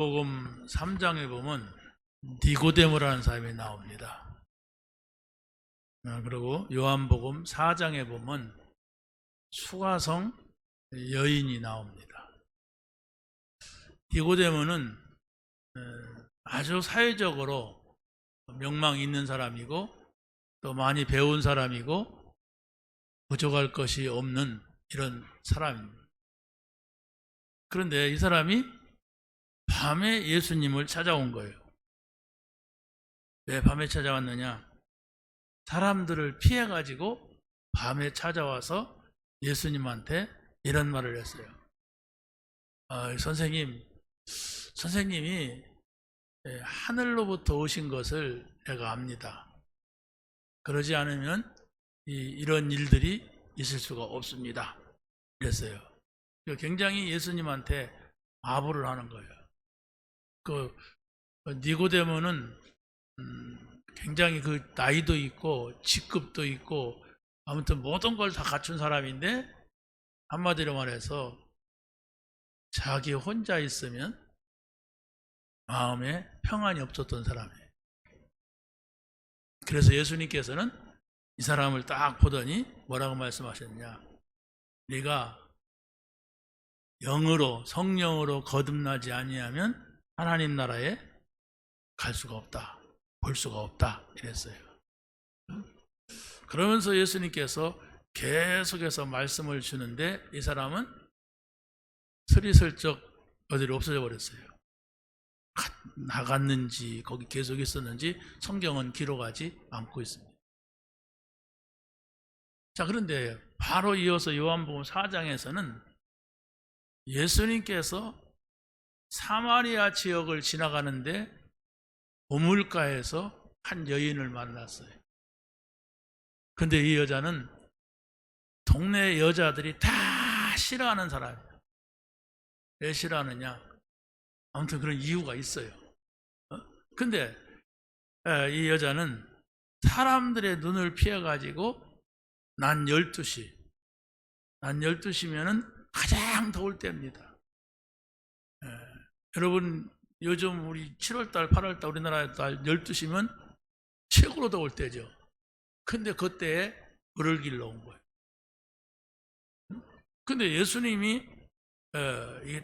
요한복음 3장에 보면 니고데모라는 사람이 나옵니다. 그리고 요한복음 4장에 보면 수가성 여인이 나옵니다. 니고데모는 아주 사회적으로 명망이 있는 사람이고 또 많이 배운 사람이고 부족할 것이 없는 이런 사람입니다. 그런데 이 사람이 밤에 예수님을 찾아온 거예요. 왜 밤에 찾아왔느냐? 사람들을 피해가지고 밤에 찾아와서 예수님한테 이런 말을 했어요. 선생님이 하늘로부터 오신 것을 내가 압니다. 그러지 않으면 이런 일들이 있을 수가 없습니다. 그랬어요. 굉장히 예수님한테 아부를 하는 거예요. 니고데모는 굉장히 나이도 있고 직급도 있고 아무튼 모든 걸 다 갖춘 사람인데 한마디로 말해서 자기 혼자 있으면 마음에 평안이 없었던 사람이에요. 그래서 예수님께서는 이 사람을 딱 보더니 뭐라고 말씀하셨냐? 네가 영으로 성령으로 거듭나지 아니하면 하나님 나라에 갈 수가 없다. 볼 수가 없다. 이랬어요. 그러면서 예수님께서 계속해서 말씀을 주는데 이 사람은 스리슬쩍 어디로 없어져 버렸어요. 나갔는지 거기 계속 있었는지 성경은 기록하지 않고 있습니다. 자, 그런데 바로 이어서 요한복음 4장에서는 예수님께서 사마리아 지역을 지나가는데 우물가에서 한 여인을 만났어요. 근데 이 여자는 동네 여자들이 다 싫어하는 사람이에요. 왜 싫어하느냐? 아무튼 그런 이유가 있어요. 근데 이 여자는 사람들의 눈을 피해가지고 낮 12시면은 가장 더울 때입니다. 여러분, 요즘 우리 7월달, 8월달 우리나라 달 12시면 최고로 더울 때죠. 근데 그때에 물을 길러 온 거예요. 근데 예수님이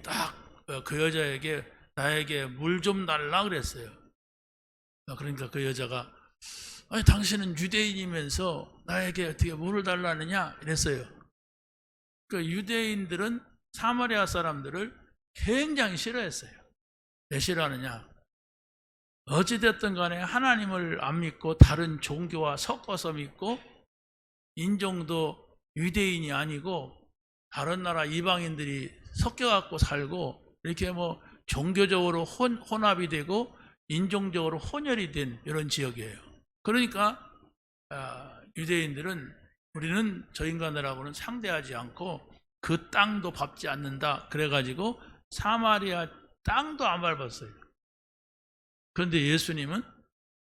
딱 그 여자에게 나에게 물 좀 달라 그랬어요. 그러니까 그 여자가 아니 당신은 유대인이면서 나에게 어떻게 물을 달라느냐 이랬어요. 그 유대인들은 사마리아 사람들을 굉장히 싫어했어요. 왜 싫어하느냐? 어찌됐든 간에 하나님을 안 믿고 다른 종교와 섞어서 믿고 인종도 유대인이 아니고 다른 나라 이방인들이 섞여갖고 살고 이렇게 종교적으로 혼합이 되고 인종적으로 혼혈이 된 이런 지역이에요. 그러니까 유대인들은 우리는 저 인간들하고는 상대하지 않고 그 땅도 밟지 않는다. 그래가지고 사마리아 땅도 안 밟았어요. 그런데 예수님은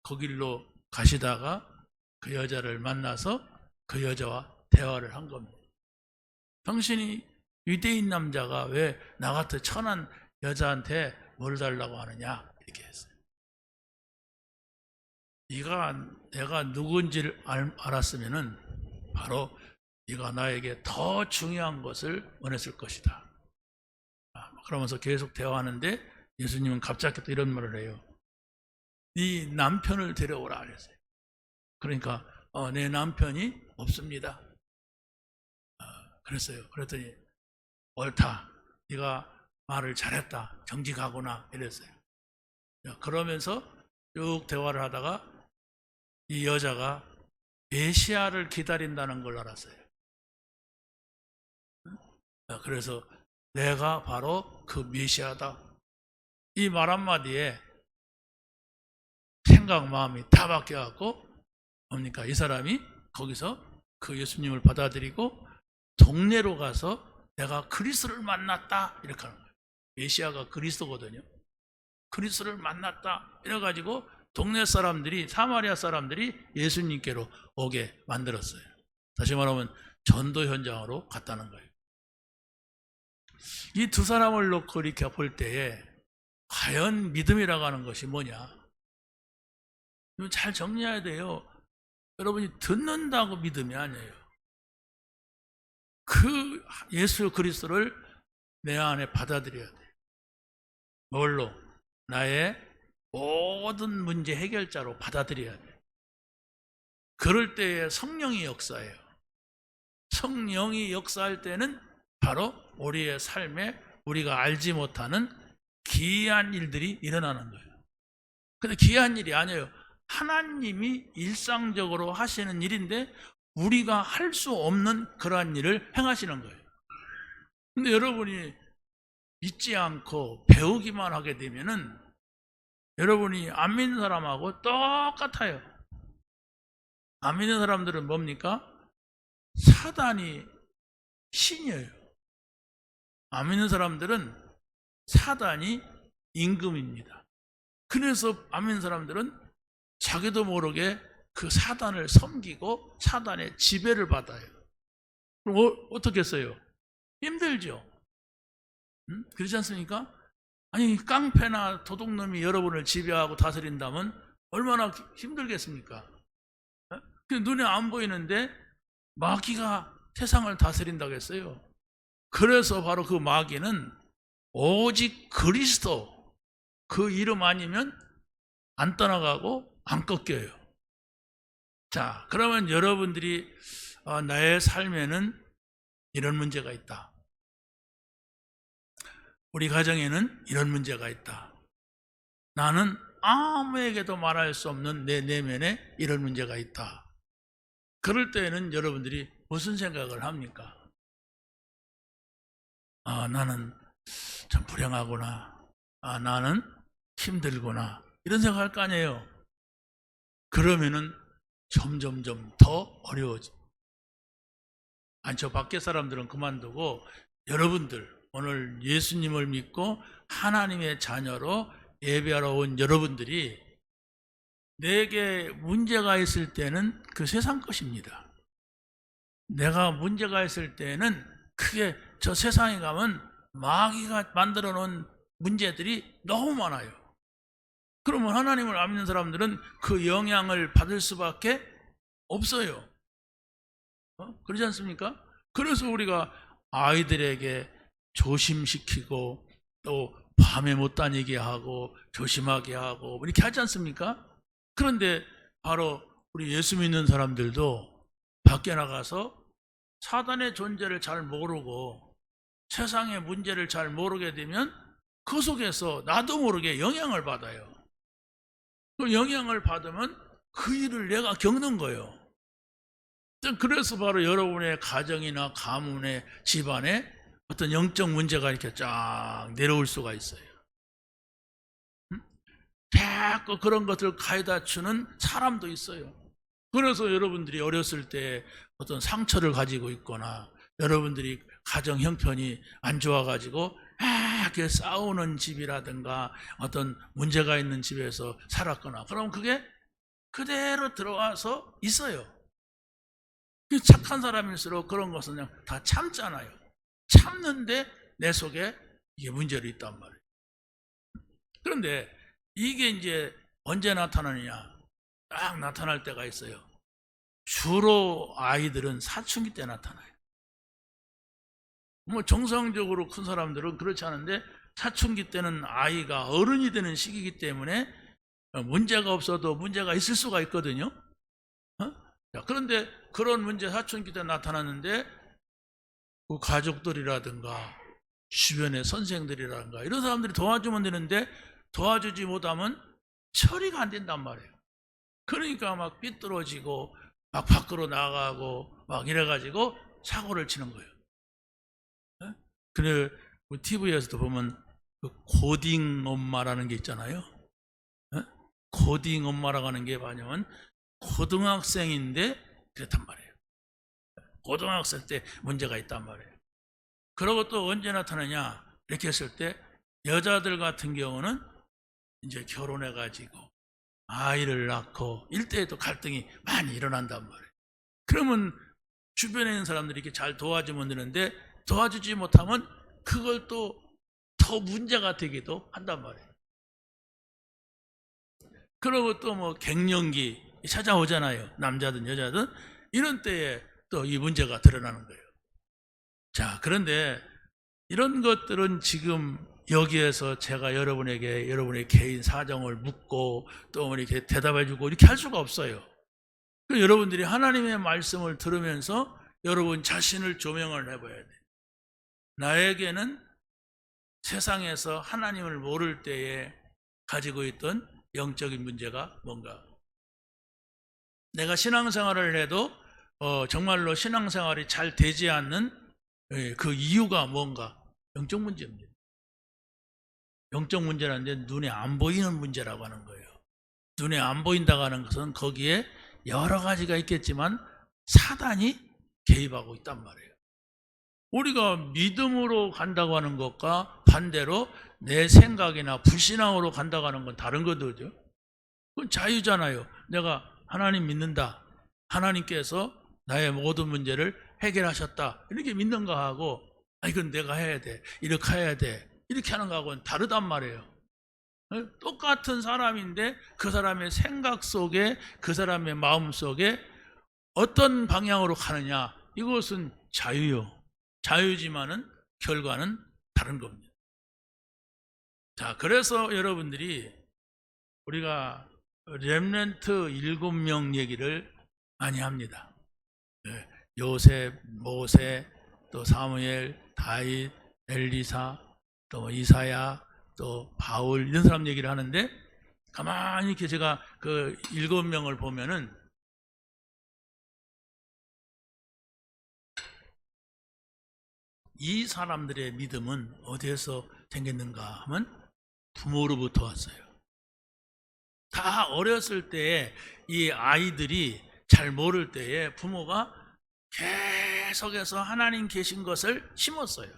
거길로 가시다가 그 여자를 만나서 그 여자와 대화를 한 겁니다. 당신이 유대인 남자가 왜 나 같은 천한 여자한테 뭘 달라고 하느냐 이렇게 했어요. 내가 누군지를 알았으면은 바로 네가 나에게 더 중요한 것을 원했을 것이다. 그러면서 계속 대화하는데 예수님은 갑자기 또 이런 말을 해요. 네 남편을 데려오라 그랬어요. 그러니까 내 남편이 없습니다. 그랬어요. 그랬더니 옳다. 네가 말을 잘했다. 정직하구나 이랬어요. 그러면서 쭉 대화를 하다가 이 여자가 메시아를 기다린다는 걸 알았어요. 그래서 내가 바로 그 메시아다. 이 말 한마디에 생각 마음이 다 바뀌어갖고 뭡니까? 이 사람이 거기서 그 예수님을 받아들이고 동네로 가서 내가 그리스도를 만났다 이렇게 하는 거예요. 메시아가 그리스도거든요. 그리스도를 만났다 이래가지고 동네 사람들이 사마리아 사람들이 예수님께로 오게 만들었어요. 다시 말하면 전도 현장으로 갔다는 거예요. 이 두 사람을 놓고 이렇게 볼 때에 과연 믿음이라고 하는 것이 뭐냐? 잘 정리해야 돼요. 여러분이 듣는다고 믿음이 아니에요. 그 예수 그리스도를 내 안에 받아들여야 돼요. 뭘로? 나의 모든 문제 해결자로 받아들여야 돼요. 그럴 때에 성령이 역사해요. 성령이 역사할 때는 바로 우리의 삶에 우리가 알지 못하는 기이한 일들이 일어나는 거예요. 근데 기이한 일이 아니에요. 하나님이 일상적으로 하시는 일인데 우리가 할 수 없는 그러한 일을 행하시는 거예요. 근데 여러분이 믿지 않고 배우기만 하게 되면은 여러분이 안 믿는 사람하고 똑같아요. 안 믿는 사람들은 뭡니까? 사단이 신이에요. 안 믿는 사람들은 사단이 임금입니다. 그래서 안 믿는 사람들은 자기도 모르게 그 사단을 섬기고 사단의 지배를 받아요. 그럼 어떻게 했어요? 힘들죠. 그렇지 않습니까? 아니 깡패나 도둑놈이 여러분을 지배하고 다스린다면 얼마나 힘들겠습니까? 눈에 안 보이는데 마귀가 세상을 다스린다고 했어요. 그래서 바로 그 마귀는 오직 그리스도 그 이름 아니면 안 떠나가고 안 꺾여요. 자, 그러면 여러분들이 나의 삶에는 이런 문제가 있다. 우리 가정에는 이런 문제가 있다. 나는 아무에게도 말할 수 없는 내 내면에 이런 문제가 있다. 그럴 때에는 여러분들이 무슨 생각을 합니까? 나는 참 불행하구나. 나는 힘들구나. 이런 생각할 거 아니에요. 그러면은 점점점 더 어려워져. 저 밖에 사람들은 그만두고 여러분들 오늘 예수님을 믿고 하나님의 자녀로 예배하러 온 여러분들이 내게 문제가 있을 때는 그 세상 것입니다. 내가 문제가 있을 때는 크게 저 세상에 가면 마귀가 만들어 놓은 문제들이 너무 많아요. 그러면 하나님을 안 믿는 사람들은 그 영향을 받을 수밖에 없어요. 그렇지 않습니까? 그래서 우리가 아이들에게 조심시키고 또 밤에 못 다니게 하고 조심하게 하고 이렇게 하지 않습니까? 그런데 바로 우리 예수 믿는 사람들도 밖에 나가서 사단의 존재를 잘 모르고 세상의 문제를 잘 모르게 되면 그 속에서 나도 모르게 영향을 받아요. 그 영향을 받으면 그 일을 내가 겪는 거예요. 그래서 바로 여러분의 가정이나 가문의 집안에 어떤 영적 문제가 이렇게 쫙 내려올 수가 있어요. 자꾸 그런 것들을 가져다 주는 사람도 있어요. 그래서 여러분들이 어렸을 때 어떤 상처를 가지고 있거나 여러분들이 가정 형편이 안 좋아가지고 이렇게 싸우는 집이라든가 어떤 문제가 있는 집에서 살았거나 그럼 그게 그대로 들어와서 있어요. 착한 사람일수록 그런 것은 그냥 다 참잖아요. 참는데 내 속에 이게 문제가 있단 말이에요. 그런데 이게 이제 언제 나타나느냐? 딱 나타날 때가 있어요. 주로 아이들은 사춘기 때 나타나요. 정상적으로 큰 사람들은 그렇지 않은데 사춘기 때는 아이가 어른이 되는 시기이기 때문에 문제가 없어도 문제가 있을 수가 있거든요. 그런데 그런 문제 사춘기 때 나타났는데 그 가족들이라든가 주변의 선생들이라든가 이런 사람들이 도와주면 되는데 도와주지 못하면 처리가 안 된단 말이에요. 그러니까 막 삐뚤어지고 막 밖으로 나가고 막 이래가지고 사고를 치는 거예요. 그래 TV에서도 보면 그 고딩 엄마라는 게 있잖아요. 고딩 엄마라고 하는 게 뭐냐면 고등학생인데 그렇단 말이에요. 고등학생 때 문제가 있단 말이에요. 그러고 또 언제 나타나냐 이렇게 했을 때 여자들 같은 경우는 이제 결혼해가지고 아이를 낳고 일대에도 갈등이 많이 일어난단 말이에요. 그러면 주변에 있는 사람들이 이렇게 잘 도와주면 되는데 도와주지 못하면 그걸 또 더 문제가 되기도 한단 말이에요. 그리고 또 뭐 갱년기 찾아오잖아요. 남자든 여자든. 이런 때에 또 이 문제가 드러나는 거예요. 자, 그런데 이런 것들은 지금 여기에서 제가 여러분의 개인 사정을 묻고 또 이렇게 대답해주고 이렇게 할 수가 없어요. 여러분들이 하나님의 말씀을 들으면서 여러분 자신을 조명을 해봐야 돼요. 나에게는 세상에서 하나님을 모를 때에 가지고 있던 영적인 문제가 뭔가? 내가 신앙생활을 해도 정말로 신앙생활이 잘 되지 않는 그 이유가 뭔가? 영적 문제입니다. 영적 문제라는 눈에 안 보이는 문제라고 하는 거예요. 눈에 안 보인다고 하는 것은 거기에 여러 가지가 있겠지만 사단이 개입하고 있단 말이에요. 우리가 믿음으로 간다고 하는 것과 반대로 내 생각이나 불신앙으로 간다고 하는 건 다른 거죠. 그건 자유잖아요. 내가 하나님 믿는다. 하나님께서 나의 모든 문제를 해결하셨다. 이렇게 믿는 거하고 이건 내가 해야 돼. 이렇게 해야 돼. 이렇게 하는 거하고는 다르단 말이에요. 똑같은 사람인데 그 사람의 생각 속에 그 사람의 마음 속에 어떤 방향으로 가느냐, 이것은 자유요. 자유지만은 결과는 다른 겁니다. 자, 그래서 여러분들이 우리가 렘넌트 7명 얘기를 많이 합니다. 요셉, 모세, 또 사무엘, 다윗, 엘리사, 또 이사야, 또 바울, 이런 사람 얘기를 하는데 가만히 이렇게 제가 그 7명을 보면은 이 사람들의 믿음은 어디에서 생겼는가 하면 부모로부터 왔어요. 다 어렸을 때에 이 아이들이 잘 모를 때에 부모가 계속해서 하나님 계신 것을 심었어요.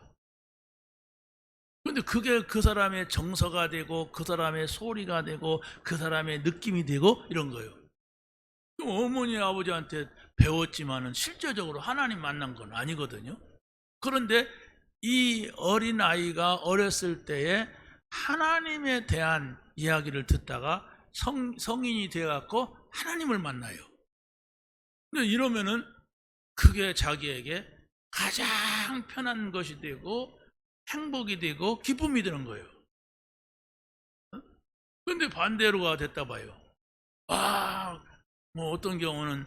그런데 그게 그 사람의 정서가 되고 그 사람의 소리가 되고 그 사람의 느낌이 되고 이런 거예요. 어머니 아버지한테 배웠지만은 실제적으로 하나님 만난 건 아니거든요. 그런데 이 어린 아이가 어렸을 때에 하나님에 대한 이야기를 듣다가 성인이 되어갖고 하나님을 만나요. 근데 이러면은 그게 자기에게 가장 편한 것이 되고 행복이 되고 기쁨이 되는 거예요. 그런데 반대로가 됐다 봐요. 뭐 어떤 경우는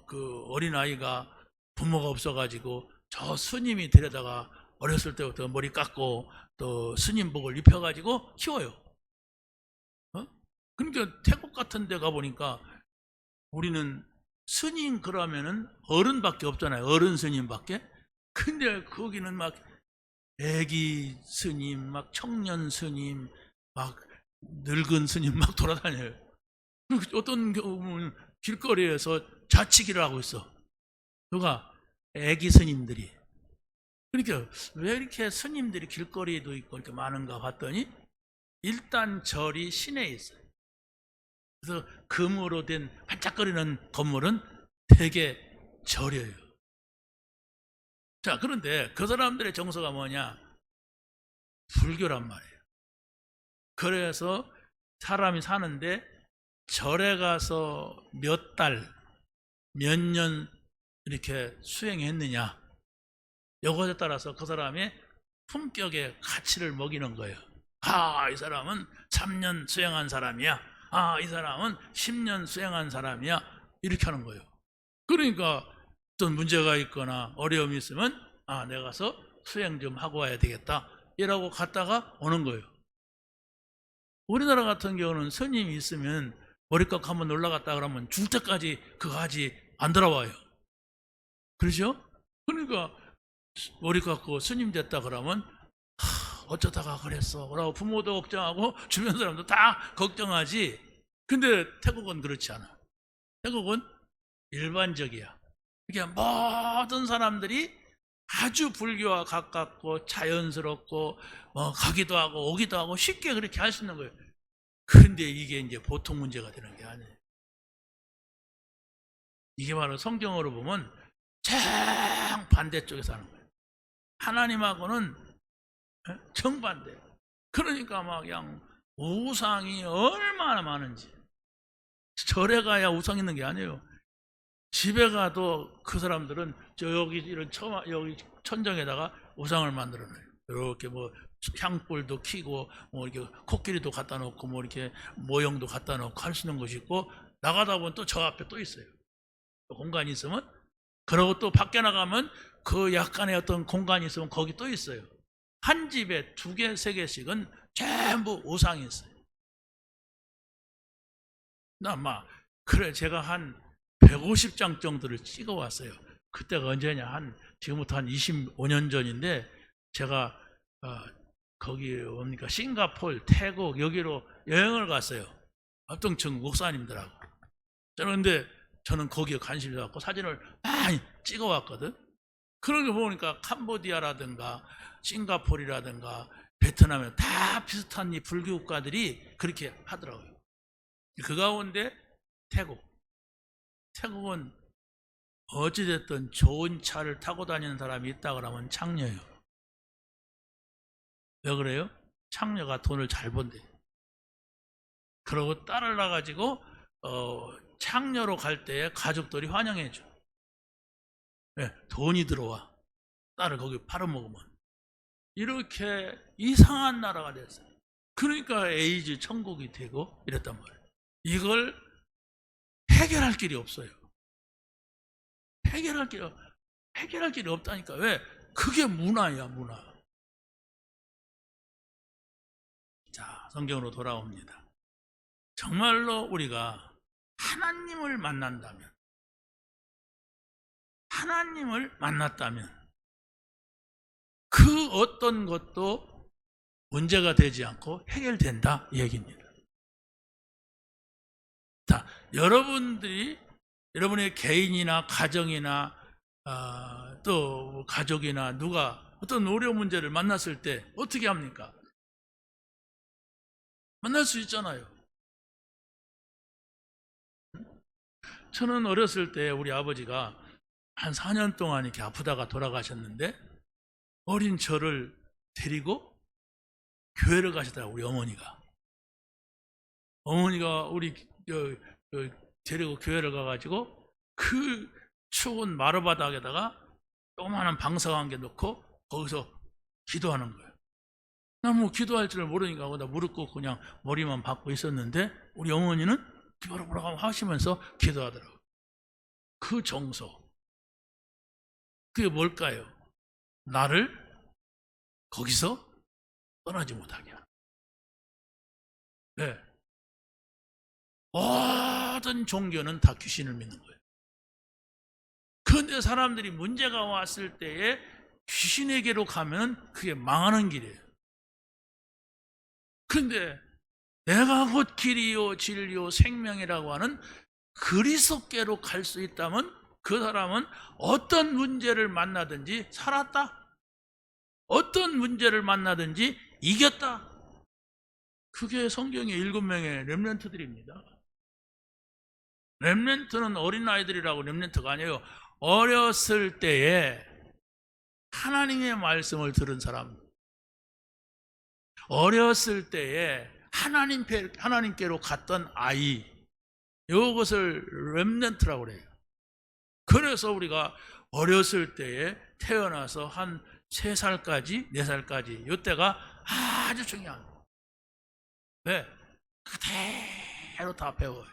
그 어린 아이가 부모가 없어가지고 저 스님이 데려다가 어렸을 때부터 머리 깎고 또 스님복을 입혀가지고 키워요. 그러니까 태국 같은 데 가보니까 우리는 스님 그러면은 어른밖에 없잖아요. 어른 스님밖에. 근데 거기는 막 애기 스님, 막 청년 스님, 막 늙은 스님 막 돌아다녀요. 어떤 경우는 길거리에서 자치기를 하고 있어. 누가? 애기 스님들이. 그러니까 왜 이렇게 스님들이 길거리에도 있고 이렇게 많은가 봤더니 일단 절이 시내에 있어요. 그래서 금으로 된 반짝거리는 건물은 되게 절이에요. 자, 그런데 그 사람들의 정서가 뭐냐? 불교란 말이에요. 그래서 사람이 사는데 절에 가서 몇 달, 몇 년 이렇게 수행했느냐, 이것에 따라서 그 사람의 품격의 가치를 먹이는 거예요. 이 사람은 3년 수행한 사람이야. 이 사람은 10년 수행한 사람이야. 이렇게 하는 거예요. 그러니까 어떤 문제가 있거나 어려움이 있으면 내가 가서 수행 좀 하고 와야 되겠다 이라고 갔다가 오는 거예요. 우리나라 같은 경우는 스님이 있으면 머리깎고 한번 놀러 갔다 그러면 죽을 때까지 그거 하지 안 돌아와요. 그렇죠? 그러니까 머리 깎고 스님 됐다 그러면 어쩌다가 그랬어 라고 부모도 걱정하고 주변 사람도 다 걱정하지. 근데 태국은 그렇지 않아. 태국은 일반적이야. 그러니까 모든 사람들이 아주 불교와 가깝고 자연스럽고 가기도 하고 오기도 하고 쉽게 그렇게 할 수 있는 거예요. 그런데 이게 이제 보통 문제가 되는 게 아니에요. 이게 바로 성경으로 보면 정반대쪽에서 하는 거예요. 하나님하고는 정반대. 그러니까 막 그냥 우상이 얼마나 많은지. 절에 가야 우상 있는 게 아니에요. 집에 가도 그 사람들은 여기 이런 여기 천정에다가 우상을 만들어놔요. 이렇게 뭐 향불도 켜고 뭐 이렇게 코끼리도 갖다 놓고 뭐 이렇게 모형도 갖다 놓고 할 수 있는 것이 있고, 나가다 보면 또 저 앞에 또 있어요. 공간이 있으면. 그러고 또 밖에 나가면 그 약간의 어떤 공간이 있으면 거기 또 있어요. 한 집에 2개, 3개씩은 전부 우상이 있어요. 그래, 제가 한 150장 정도를 찍어 왔어요. 그때가 언제냐, 지금부터 한 25년 전인데, 제가 거기 뭡니까, 싱가포르, 태국 여기로 여행을 갔어요. 합동청 목사님들하고. 그런데 저는 거기에 관심이 갖고 사진을 많이 찍어 왔거든. 그런 거 보니까 캄보디아라든가 싱가포르라든가 베트남에 다 비슷한 이 불교 국가들이 그렇게 하더라고요. 그 가운데 태국은 어찌됐든 좋은 차를 타고 다니는 사람이 있다 그러면 창녀예요. 왜 그래요? 창녀가 돈을 잘 번대. 그러고 딸을 낳아가지고 창녀로 갈 때에 가족들이 환영해줘. 네, 돈이 들어와. 딸을 거기 팔아먹으면. 이렇게 이상한 나라가 됐어요. 그러니까 에이즈 천국이 되고 이랬단 말이에요. 이걸 해결할 길이 없어요. 해결할 길이 없다니까. 왜? 그게 문화야, 문화. 자, 성경으로 돌아옵니다. 정말로 우리가 하나님을 만났다면 그 어떤 것도 문제가 되지 않고 해결된다, 이 얘기입니다. 자, 여러분의 개인이나 가정이나 또 가족이나 누가 어떤 어려운 문제를 만났을 때 어떻게 합니까? 만날 수 있잖아요. 저는 어렸을 때 우리 아버지가 한 4년 동안 이렇게 아프다가 돌아가셨는데, 어린 저를 데리고 교회를 가시더라고요. 우리 어머니가 우리 데리고 교회를 가가지고 그 추운 마루바닥에다가 조그마한 방석 한 개 놓고 거기서 기도하는 거예요. 난 뭐 기도할 줄 모르니까 거기다 무릎 꿇고 그냥 머리만 박고 있었는데, 우리 어머니는 기도하라고 하시면서 기도하더라고요. 그 정서, 그게 뭘까요? 나를 거기서 떠나지 못하게 하는. 네. 모든 종교는 다 귀신을 믿는 거예요. 그런데 사람들이 문제가 왔을 때에 귀신에게로 가면 그게 망하는 길이에요. 그런데 내가 곧 길이요 진리요 생명이라고 하는 그리스도께로 갈 수 있다면 그 사람은 어떤 문제를 만나든지 살았다. 어떤 문제를 만나든지 이겼다. 그게 성경의 7명의 렘넌트들입니다. 렘넌트는 어린아이들이라고 렘넌트가 아니에요. 어렸을 때에 하나님의 말씀을 들은 사람, 어렸을 때에 하나님께로 갔던 아이, 이것을 렘넌트라고 그래요. 그래서 우리가 어렸을 때에 태어나서 한 3살까지 4살까지 이때가 아주 중요한 거예요. 왜? 그대로 다 배워요.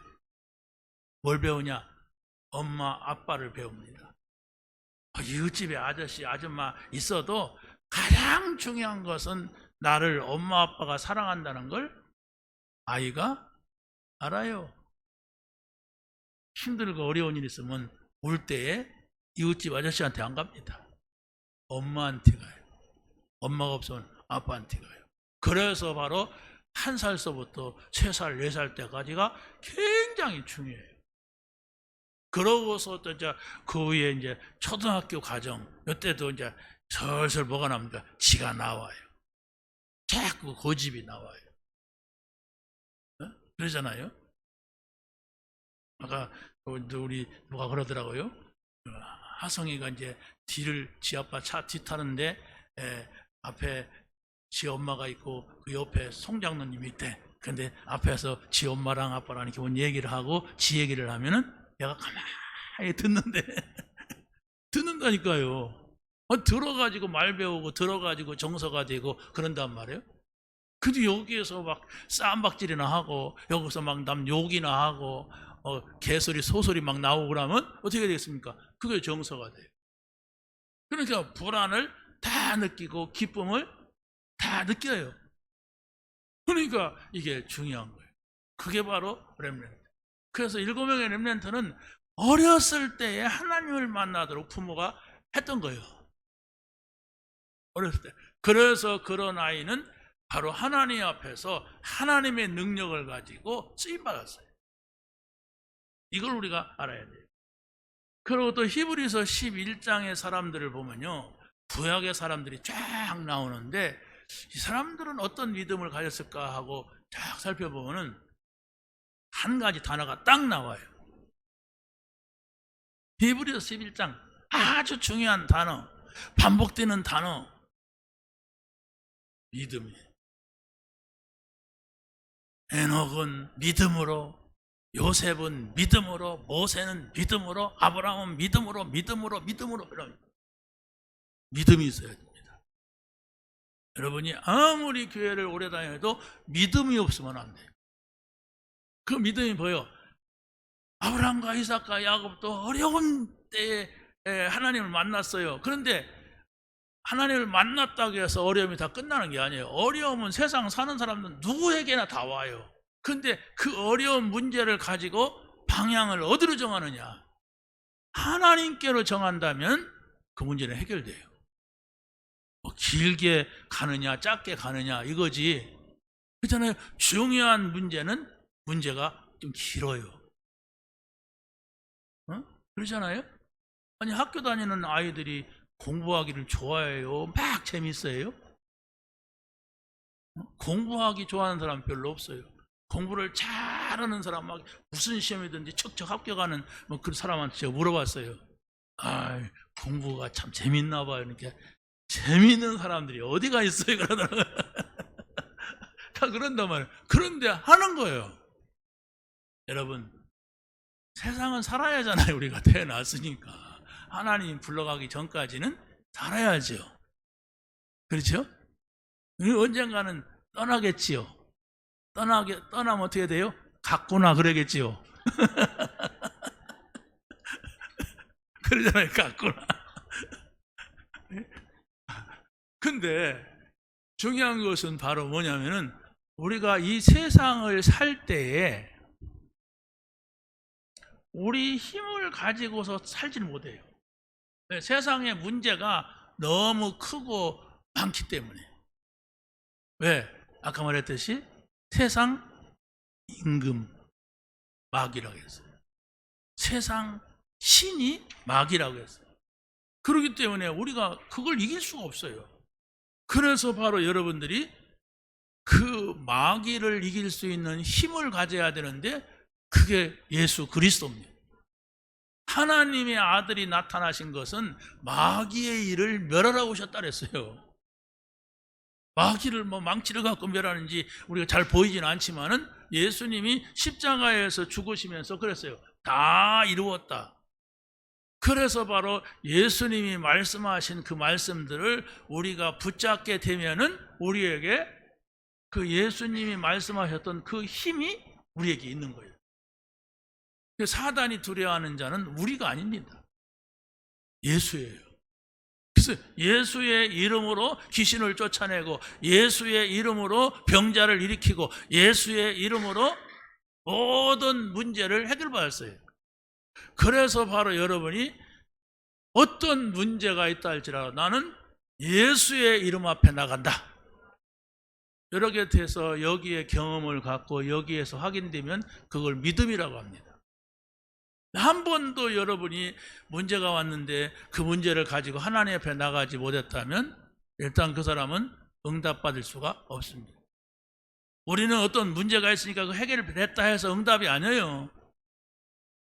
뭘 배우냐? 엄마, 아빠를 배웁니다. 이웃집에 아저씨, 아줌마 있어도 가장 중요한 것은 나를 엄마, 아빠가 사랑한다는 걸 아이가 알아요. 힘들고 어려운 일 있으면 울 때에 이웃집 아저씨한테 안 갑니다. 엄마한테 가요. 엄마가 없으면 아빠한테 가요. 그래서 바로 1살서부터 3살, 4살 때까지가 굉장히 중요해요. 그러고서 또 이제 그 후에 이제 초등학교 과정, 이때도 이제 슬슬 뭐가 납니까? 지가 나와요. 자꾸 고집이 나와요. 그러잖아요. 아까 우리 누가 그러더라고요. 하성이가 이제 지 아빠 차 뒤 타는데 앞에 지 엄마가 있고 그 옆에 송 장로님이 있대. 근데 앞에서 지 엄마랑 아빠랑 이렇게 뭔 얘기를 하고 지 얘기를 하면은 얘가 가만히 듣는데 듣는다니까요. 들어가지고 말 배우고 들어가지고 정서가 되고 그런단 말이에요. 근데 여기에서 막 쌈박질이나 하고 여기서 막 남 욕이나 하고 개소리 소소리 막 나오고 그러면 어떻게 되겠습니까? 그게 정서가 돼요. 그러니까 불안을 다 느끼고 기쁨을 다 느껴요. 그러니까 이게 중요한 거예요. 그게 바로 렘넌트. 그래서 7명의 렘넌트는 어렸을 때에 하나님을 만나도록 부모가 했던 거예요. 어렸을 때. 그래서 그런 아이는 바로 하나님 앞에서 하나님의 능력을 가지고 쓰임받았어요. 이걸 우리가 알아야 돼요. 그리고 또 히브리서 11장의 사람들을 보면요, 구약의 사람들이 쫙 나오는데 이 사람들은 어떤 믿음을 가졌을까 하고 쫙 살펴보면은 한 가지 단어가 딱 나와요. 히브리서 11장 아주 중요한 단어, 반복되는 단어, 믿음이에요. 에녹은 믿음으로, 요셉은 믿음으로, 모세는 믿음으로, 아브라함은 믿음으로 그런 믿음이 있어야 됩니다. 여러분이 아무리 교회를 오래 다녀도 믿음이 없으면 안 돼요. 그 믿음이 뭐예요? 아브라함과 이삭과 야곱도 어려운 때에 하나님을 만났어요. 그런데 하나님을 만났다고 해서 어려움이 다 끝나는 게 아니에요. 어려움은 세상 사는 사람들 누구에게나 다 와요. 그런데 그 어려운 문제를 가지고 방향을 어디로 정하느냐? 하나님께로 정한다면 그 문제는 해결돼요. 길게 가느냐 짧게 가느냐 이거지. 그렇잖아요. 중요한 문제는 문제가 좀 길어요. 그렇잖아요. 아니 학교 다니는 아이들이 공부하기를 좋아해요? 막 재밌어요? 공부하기 좋아하는 사람 별로 없어요. 공부를 잘하는 사람, 막 무슨 시험이든지 척척 합격하는 뭐 그런 사람한테 제가 물어봤어요. 공부가 참 재밌나 봐요. 이렇게 재밌는 사람들이 어디가 있어요? 그러더라고요. 다 그런단 말이에요. 그런데 하는 거예요. 여러분, 세상은 살아야 하잖아요. 우리가 태어났으니까. 하나님 불러가기 전까지는 살아야죠. 그렇죠? 언젠가는 떠나겠지요. 떠나면 어떻게 돼요? 갔구나 그러겠지요. 그러잖아요. 갔구나. 근데 중요한 것은 바로 뭐냐면은 우리가 이 세상을 살 때에 우리 힘을 가지고서 살지는 못해요. 세상의 문제가 너무 크고 많기 때문에. 왜? 아까 말했듯이 세상 임금 마귀라고 했어요. 세상 신이 마귀라고 했어요. 그렇기 때문에 우리가 그걸 이길 수가 없어요. 그래서 바로 여러분들이 그 마귀를 이길 수 있는 힘을 가져야 되는데 그게 예수 그리스도입니다. 하나님의 아들이 나타나신 것은 마귀의 일을 멸하러 오셨다 그랬어요. 마귀를 망치를 갖고 멸하는지 우리가 잘 보이지는 않지만은 예수님이 십자가에서 죽으시면서 그랬어요. 다 이루었다. 그래서 바로 예수님이 말씀하신 그 말씀들을 우리가 붙잡게 되면은 우리에게 그 예수님이 말씀하셨던 그 힘이 우리에게 있는 거예요. 사단이 두려워하는 자는 우리가 아닙니다. 예수예요. 그래서 예수의 이름으로 귀신을 쫓아내고 예수의 이름으로 병자를 일으키고 예수의 이름으로 모든 문제를 해결받았어요. 그래서 바로 여러분이 어떤 문제가 있다 할지라도 나는 예수의 이름 앞에 나간다. 이렇게 돼서 여기에 경험을 갖고 여기에서 확인되면 그걸 믿음이라고 합니다. 한 번도 여러분이 문제가 왔는데 그 문제를 가지고 하나님 앞에 나가지 못했다면 일단 그 사람은 응답받을 수가 없습니다. 우리는 어떤 문제가 있으니까 그 해결을 했다 해서 응답이 아니에요.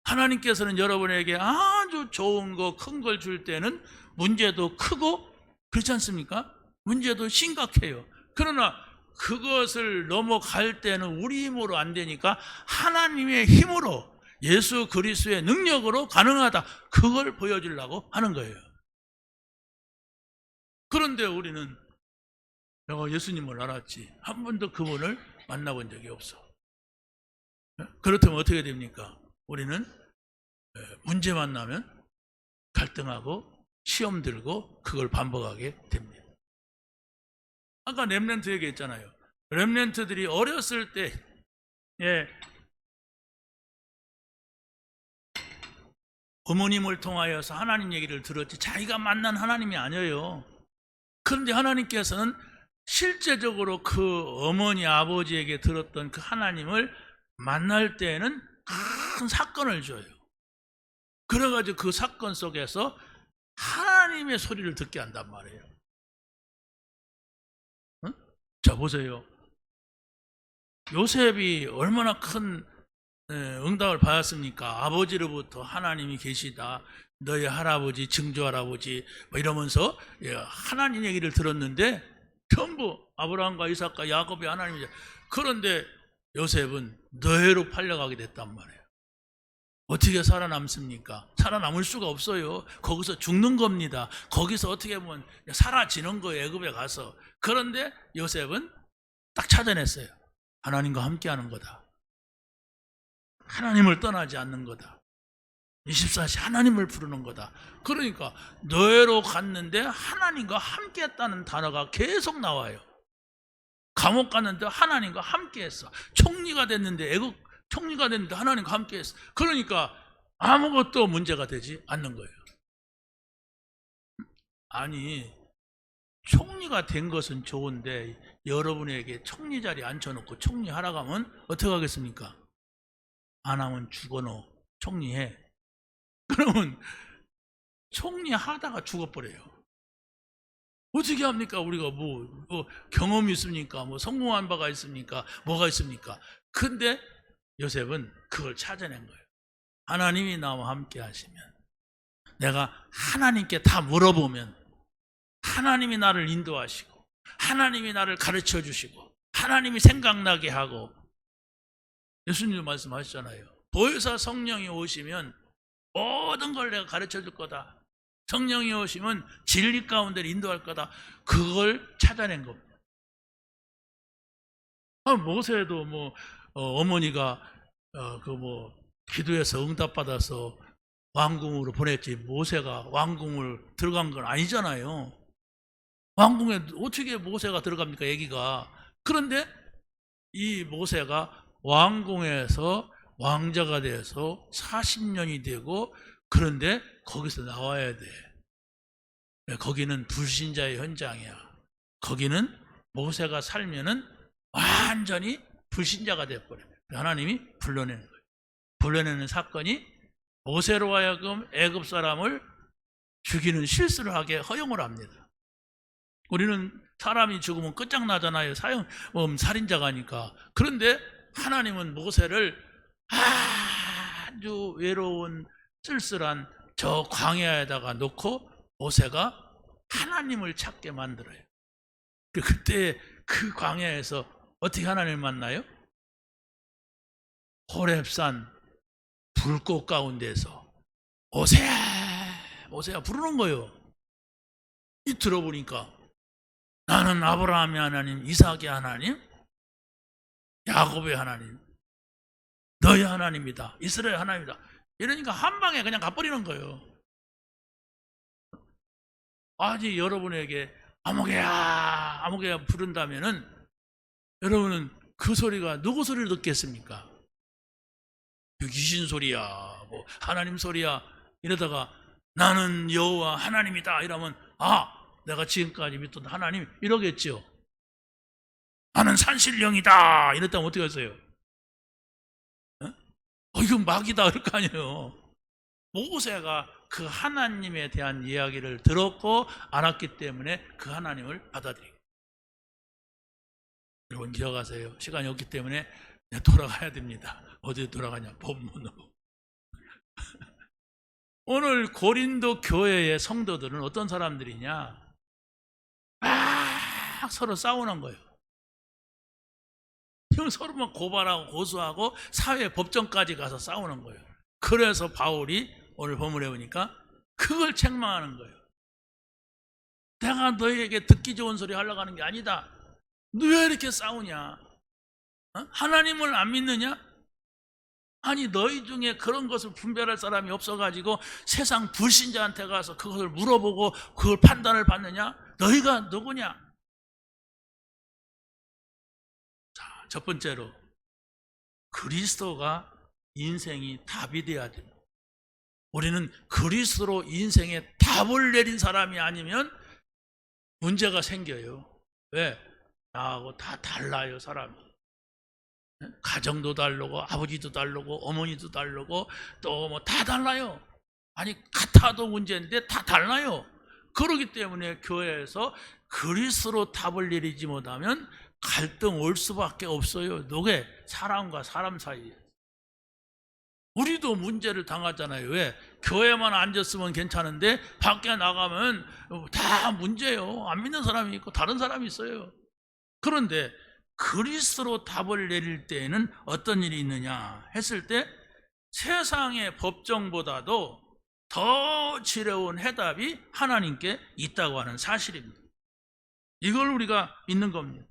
하나님께서는 여러분에게 아주 좋은 거, 큰 걸 줄 때는 문제도 크고 그렇지 않습니까? 문제도 심각해요. 그러나 그것을 넘어갈 때는 우리 힘으로 안 되니까 하나님의 힘으로 예수 그리스도의 능력으로 가능하다. 그걸 보여주려고 하는 거예요. 그런데 우리는 내가 예수님을 알았지 한 번도 그분을 만나본 적이 없어. 그렇다면 어떻게 됩니까? 우리는 문제 만나면 갈등하고 시험 들고 그걸 반복하게 됩니다. 아까 렘넌트 얘기했잖아요. 렘넌트들이 어렸을 때 어머님을 통하여서 하나님 얘기를 들었지 자기가 만난 하나님이 아니에요. 그런데 하나님께서는 실제적으로 그 어머니 아버지에게 들었던 그 하나님을 만날 때에는 큰 사건을 줘요. 그래가지고 그 사건 속에서 하나님의 소리를 듣게 한단 말이에요. 응? 자 보세요. 요셉이 얼마나 큰 응답을 받았습니까? 아버지로부터 하나님이 계시다. 너희 할아버지, 증조할아버지 뭐 이러면서 하나님 얘기를 들었는데 전부 아브라함과 이삭과 야곱이 하나님이죠. 그런데 요셉은 노예로 팔려가게 됐단 말이에요. 어떻게 살아남습니까? 살아남을 수가 없어요. 거기서 죽는 겁니다. 거기서 어떻게 보면 사라지는 거예요. 애굽에 가서. 그런데 요셉은 딱 찾아냈어요. 하나님과 함께하는 거다. 하나님을 떠나지 않는 거다. 24시 하나님을 부르는 거다. 그러니까 노예로 갔는데 하나님과 함께했다는 단어가 계속 나와요. 감옥 갔는데 하나님과 함께했어. 총리가 됐는데 애국 총리가 됐는데 하나님과 함께했어. 그러니까 아무것도 문제가 되지 않는 거예요. 아니 총리가 된 것은 좋은데 여러분에게 총리 자리에 앉혀놓고 총리하라고 하면 어떻게 하겠습니까? 안 하면 죽어놓 총리해. 그러면 총리하다가 죽어버려요. 어떻게 합니까? 우리가 뭐 경험이 있습니까? 뭐 성공한 바가 있습니까? 뭐가 있습니까? 근데 요셉은 그걸 찾아낸 거예요. 하나님이 나와 함께 하시면, 내가 하나님께 다 물어보면 하나님이 나를 인도하시고 하나님이 나를 가르쳐 주시고 하나님이 생각나게 하고, 예수님도 말씀하셨잖아요. 보혜사 성령이 오시면 모든 걸 내가 가르쳐 줄 거다. 성령이 오시면 진리 가운데 인도할 거다. 그걸 찾아낸 겁니다. 모세도 어머니가 기도해서 응답받아서 왕궁으로 보냈지 모세가 왕궁을 들어간 건 아니잖아요. 왕궁에 어떻게 모세가 들어갑니까? 애기가. 그런데 이 모세가 왕궁에서 왕자가 돼서 40년이 되고, 그런데 거기서 나와야 돼. 거기는 불신자의 현장이야. 거기는 모세가 살면은 완전히 불신자가 돼버려요. 하나님이 불러내는 거예요. 불러내는 사건이 모세로 하여금 애굽 사람을 죽이는 실수를 하게 허용을 합니다. 우리는 사람이 죽으면 끝장나잖아요. 살인자가니까. 그런데 하나님은 모세를 아주 외로운 쓸쓸한 저 광야에다가 놓고 모세가 하나님을 찾게 만들어요. 그때 그 광야에서 어떻게 하나님을 만나요? 호렙산 불꽃 가운데서 모세야 모세야 부르는 거예요. 이 들어보니까 나는 아브라함의 하나님, 이삭의 하나님, 야곱의 하나님, 너희 하나님이다. 이스라엘 하나님이다. 이러니까 한 방에 그냥 가버리는 거예요. 아직 여러분에게 아무개야 부른다면은 여러분은 그 소리가 누구 소리를 듣겠습니까? 귀신 소리야, 하나님 소리야. 이러다가 나는 여호와 하나님이다 이러면 내가 지금까지 믿던 하나님 이러겠죠. 나는 산신령이다 이랬다면 어떻게 하세요? 이건 막이다 그럴 거 아니에요. 모세가 그 하나님에 대한 이야기를 들었고 알았기 때문에 그 하나님을 받아들이고. 여러분 기억하세요. 시간이 없기 때문에 돌아가야 됩니다. 어디에 돌아가냐? 본문으로. 오늘 고린도 교회의 성도들은 어떤 사람들이냐? 막 서로 싸우는 거예요. 지금 서로만 고발하고 고소하고 사회 법정까지 가서 싸우는 거예요. 그래서 바울이 오늘 본문에 보니까 그걸 책망하는 거예요. 내가 너희에게 듣기 좋은 소리 하려고 하는 게 아니다. 너 왜 이렇게 싸우냐? 하나님을 안 믿느냐? 아니 너희 중에 그런 것을 분별할 사람이 없어가지고 세상 불신자한테 가서 그것을 물어보고 그걸 판단을 받느냐? 너희가 누구냐? 자, 첫 번째로 그리스도가 인생이 답이 돼야 됩니다. 우리는 그리스도로 인생에 답을 내린 사람이 아니면 문제가 생겨요. 왜? 나하고 다 달라요, 사람이. 가정도 다르고 아버지도 다르고 어머니도 다르고 또 뭐 다 달라요. 아니 같아도 문제인데 다 달라요. 그렇기 때문에 교회에서 그리스도로 답을 내리지 못하면 갈등 올 수밖에 없어요. 누게? 사람과 사람 사이에. 우리도 문제를 당하잖아요. 왜? 교회만 앉았으면 괜찮은데 밖에 나가면 다 문제예요. 안 믿는 사람이 있고 다른 사람이 있어요. 그런데 그리스도로 답을 내릴 때에는 어떤 일이 있느냐 했을 때 세상의 법정보다도 더 지혜로운 해답이 하나님께 있다고 하는 사실입니다. 이걸 우리가 믿는 겁니다.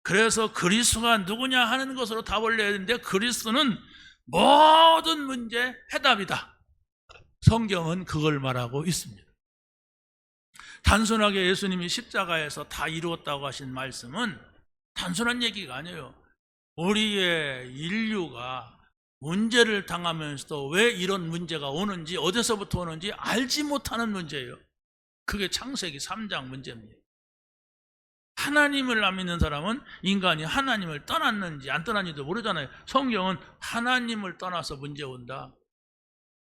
그래서 그리스도가 누구냐 하는 것으로 답을 내야 되는데 그리스도는 모든 문제 해답이다. 성경은 그걸 말하고 있습니다. 단순하게 예수님이 십자가에서 다 이루었다고 하신 말씀은 단순한 얘기가 아니에요. 우리의 인류가 문제를 당하면서도 왜 이런 문제가 오는지 어디서부터 오는지 알지 못하는 문제예요. 그게 창세기 3장 문제입니다. 하나님을 안 믿는 사람은 인간이 하나님을 떠났는지 안 떠났는지도 모르잖아요. 성경은 하나님을 떠나서 문제 온다.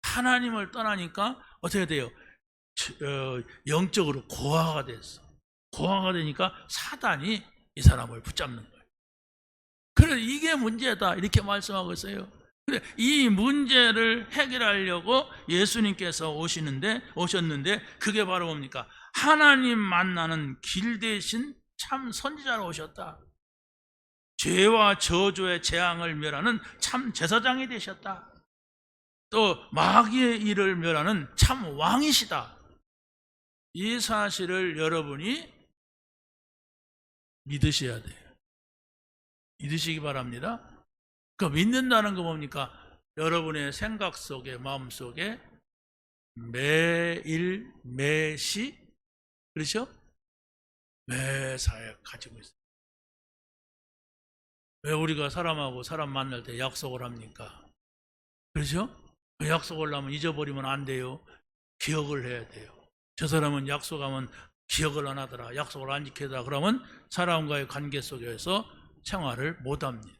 하나님을 떠나니까 어떻게 돼요? 영적으로 고아가 됐어. 고아가 되니까 사단이 이 사람을 붙잡는 거예요. 그래서 이게 문제다 이렇게 말씀하고 있어요. 그래, 이 문제를 해결하려고 예수님께서 오셨는데 그게 바로 뭡니까? 하나님 만나는 길 대신 참 선지자로 오셨다. 죄와 저주의 재앙을 멸하는 참 제사장이 되셨다. 또 마귀의 일을 멸하는 참 왕이시다. 이 사실을 여러분이 믿으셔야 돼요. 믿으시기 바랍니다. 그 믿는다는 거 뭡니까? 여러분의 생각 속에 마음 속에 매일 매시 그렇죠? 매사에 가지고 있어요. 왜 우리가 사람하고 사람 만날 때 약속을 합니까? 그렇죠? 그 약속을 하면 잊어버리면 안 돼요. 기억을 해야 돼요. 저 사람은 약속하면 기억을 안 하더라. 약속을 안 지키더라. 그러면 사람과의 관계 속에서 생활을 못 합니다.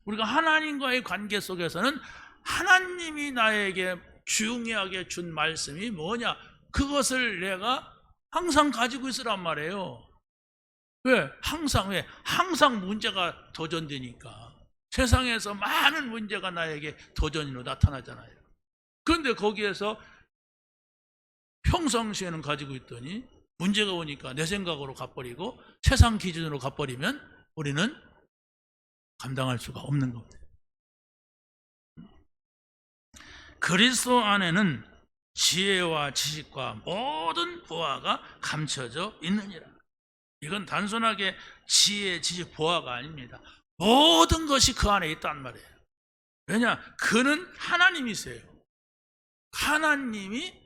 우리가 하나님과의 관계 속에서는 하나님이 나에게 중요하게 준 말씀이 뭐냐? 그것을 내가 항상 가지고 있으란 말이에요. 왜? 항상 문제가 도전되니까. 세상에서 많은 문제가 나에게 도전으로 나타나잖아요. 그런데 거기에서 평상시에는 가지고 있더니 문제가 오니까 내 생각으로 가버리고 세상 기준으로 가버리면 우리는 감당할 수가 없는 겁니다. 그리스도 안에는 지혜와 지식과 모든 보화가 감춰져 있느니라. 이건 단순하게 지혜, 지식, 보화가 아닙니다. 모든 것이 그 안에 있단 말이에요. 왜냐? 그는 하나님이세요. 하나님이